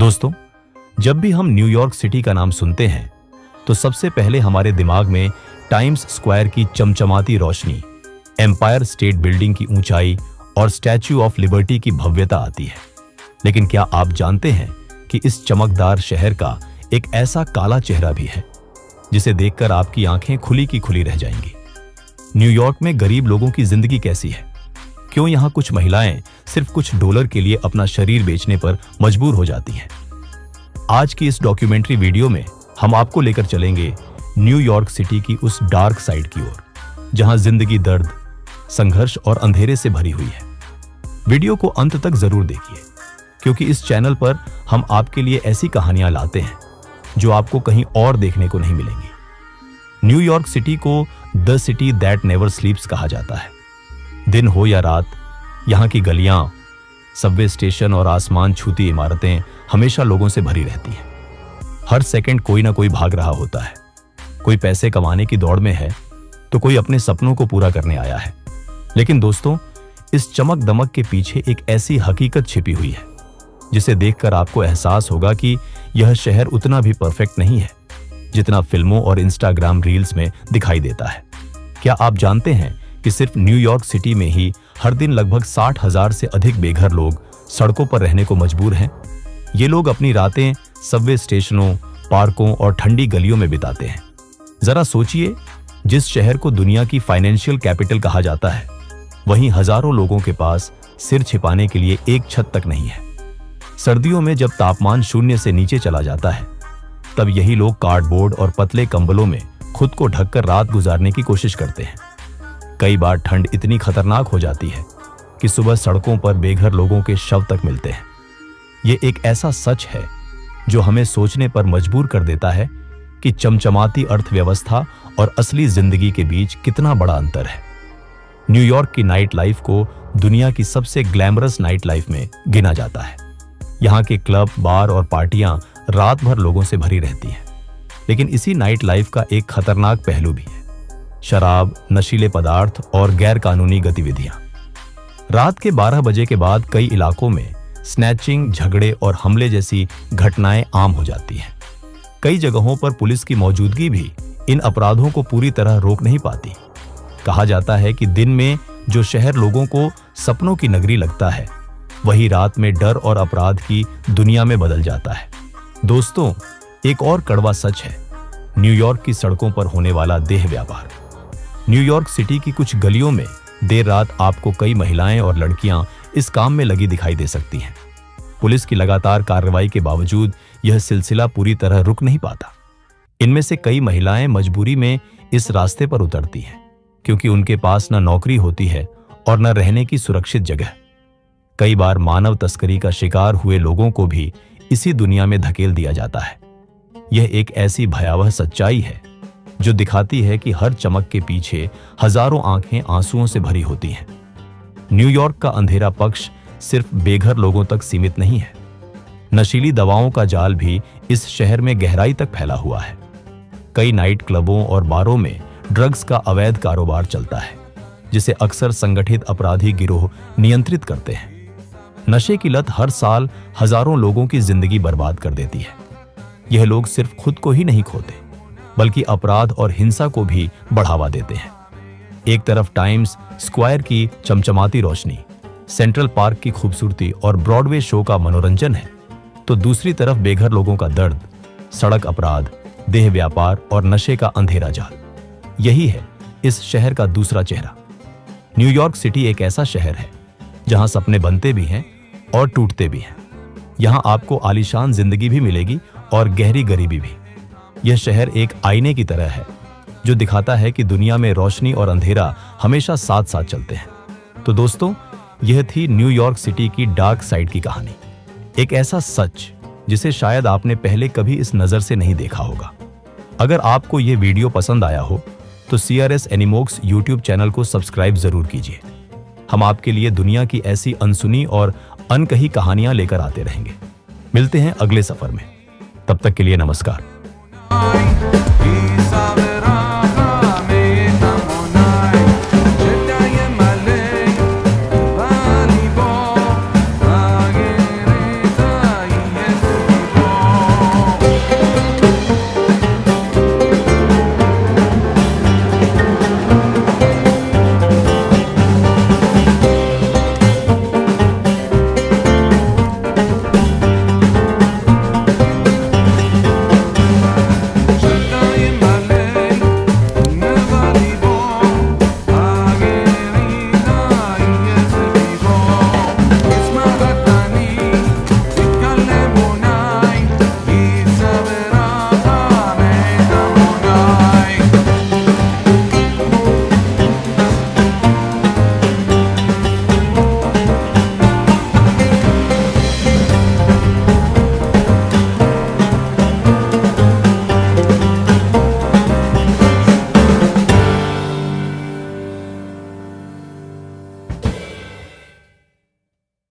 दोस्तों, जब भी हम न्यूयॉर्क सिटी का नाम सुनते हैं तो सबसे पहले हमारे दिमाग में टाइम्स स्क्वायर की चमचमाती रोशनी, एम्पायर स्टेट बिल्डिंग की ऊंचाई और स्टैच्यू ऑफ लिबर्टी की भव्यता आती है। लेकिन क्या आप जानते हैं कि इस चमकदार शहर का एक ऐसा काला चेहरा भी है जिसे देखकर आपकी आंखें खुली की खुली रह जाएंगी। न्यूयॉर्क में गरीब लोगों की जिंदगी कैसी है? क्यों यहां कुछ महिलाएं सिर्फ कुछ डॉलर के लिए अपना शरीर बेचने पर मजबूर हो जाती हैं? आज की इस डॉक्यूमेंट्री वीडियो में हम आपको लेकर चलेंगे न्यूयॉर्क सिटी की उस डार्क साइड की ओर, जहां जिंदगी दर्द, संघर्ष और अंधेरे से भरी हुई है। वीडियो को अंत तक जरूर देखिए, क्योंकि इस चैनल पर हम आपके लिए ऐसी कहानियां लाते हैं जो आपको कहीं और देखने को नहीं मिलेंगी। न्यूयॉर्क सिटी को द सिटी दैट नेवर स्लीप्स कहा जाता है। दिन हो या रात, यहाँ की गलियां, सबवे स्टेशन और आसमान छूती इमारतें हमेशा लोगों से भरी रहती हैं। हर सेकंड कोई ना कोई भाग रहा होता है। कोई पैसे कमाने की दौड़ में है तो कोई अपने सपनों को पूरा करने आया है। लेकिन दोस्तों, इस चमक दमक के पीछे एक ऐसी हकीकत छिपी हुई है जिसे देखकर आपको एहसास होगा कि यह शहर उतना भी परफेक्ट नहीं है जितना फिल्मों और इंस्टाग्राम रील्स में दिखाई देता है। क्या आप जानते हैं कि सिर्फ न्यूयॉर्क सिटी में ही हर दिन लगभग 60,000 से अधिक बेघर लोग सड़कों पर रहने को मजबूर हैं? ये लोग अपनी रातें सबवे स्टेशनों, पार्कों और ठंडी गलियों में बिताते हैं। जरा सोचिए, जिस शहर को दुनिया की फाइनेंशियल कैपिटल कहा जाता है, वहीं हजारों लोगों के पास सिर छिपाने के लिए एक छत तक नहीं है। सर्दियों में जब तापमान 0 से नीचे चला जाता है, तब यही लोग कार्डबोर्ड और पतले कंबलों में खुद को ढककर रात गुजारने की कोशिश करते हैं। कई बार ठंड इतनी खतरनाक हो जाती है कि सुबह सड़कों पर बेघर लोगों के शव तक मिलते हैं। ये एक ऐसा सच है जो हमें सोचने पर मजबूर कर देता है कि चमचमाती अर्थव्यवस्था और असली जिंदगी के बीच कितना बड़ा अंतर है। न्यूयॉर्क की नाइट लाइफ को दुनिया की सबसे ग्लैमरस नाइट लाइफ में गिना जाता है। यहाँ के क्लब, बार और पार्टियां रात भर लोगों से भरी रहती हैं। लेकिन इसी नाइट लाइफ का एक खतरनाक पहलू भी है: शराब, नशीले पदार्थ और गैर कानूनी गतिविधियां। रात के 12 बजे के बाद कई इलाकों में स्नैचिंग, झगड़े और हमले जैसी घटनाएं आम हो जाती हैं। कई जगहों पर पुलिस की मौजूदगी भी इन अपराधों को पूरी तरह रोक नहीं पाती। कहा जाता है कि दिन में जो शहर लोगों को सपनों की नगरी लगता है, वही रात में डर और अपराध की दुनिया में बदल जाता है। दोस्तों, एक और कड़वा सच है न्यूयॉर्क की सड़कों पर होने वाला देह व्यापार। न्यूयॉर्क सिटी की कुछ गलियों में देर रात आपको कई महिलाएं और लड़कियां इस काम में लगी दिखाई दे सकती हैं। पुलिस की लगातार कार्रवाई के बावजूद यह सिलसिला पूरी तरह रुक नहीं पाता। इनमें से कई महिलाएं मजबूरी में इस रास्ते पर उतरती हैं, क्योंकि उनके पास न नौकरी होती है और न रहने की सुरक्षित जगह। कई बार मानव तस्करी का शिकार हुए लोगों को भी इसी दुनिया में धकेल दिया जाता है। यह एक ऐसी भयावह सच्चाई है जो दिखाती है कि हर चमक के पीछे हजारों आंखें आंसुओं से भरी होती हैं। न्यूयॉर्क का अंधेरा पक्ष सिर्फ बेघर लोगों तक सीमित नहीं है। नशीली दवाओं का जाल भी इस शहर में गहराई तक फैला हुआ है। कई नाइट क्लबों और बारों में ड्रग्स का अवैध कारोबार चलता है, जिसे अक्सर संगठित अपराधी गिरोह नियंत्रित करते हैं। नशे की लत हर साल हजारों लोगों की जिंदगी बर्बाद कर देती है। यह लोग सिर्फ खुद को ही नहीं खोते, बल्कि अपराध और हिंसा को भी बढ़ावा देते हैं। एक तरफ टाइम्स स्क्वायर की चमचमाती रोशनी, सेंट्रल पार्क की खूबसूरती और ब्रॉडवे शो का मनोरंजन है, तो दूसरी तरफ बेघर लोगों का दर्द, सड़क अपराध, देह व्यापार और नशे का अंधेरा जाल। यही है इस शहर का दूसरा चेहरा। न्यूयॉर्क सिटी एक ऐसा शहर है जहां सपने बनते भी हैं और टूटते भी हैं। यहां आपको आलीशान जिंदगी भी मिलेगी और गहरी गरीबी भी। यह शहर एक आईने की तरह है जो दिखाता है कि दुनिया में रोशनी और अंधेरा हमेशा साथ साथ चलते हैं। तो दोस्तों, यह थी न्यूयॉर्क सिटी की डार्क साइड की कहानी। एक ऐसा सच जिसे शायद आपने पहले कभी इस नजर से नहीं देखा होगा। अगर आपको यह वीडियो पसंद आया हो तो CRS एनिमोक्स YouTube चैनल को सब्सक्राइब जरूर कीजिए। हम आपके लिए दुनिया की ऐसी अनसुनी और अनकही कहानियां लेकर आते रहेंगे। मिलते हैं अगले सफर में। तब तक के लिए नमस्कार।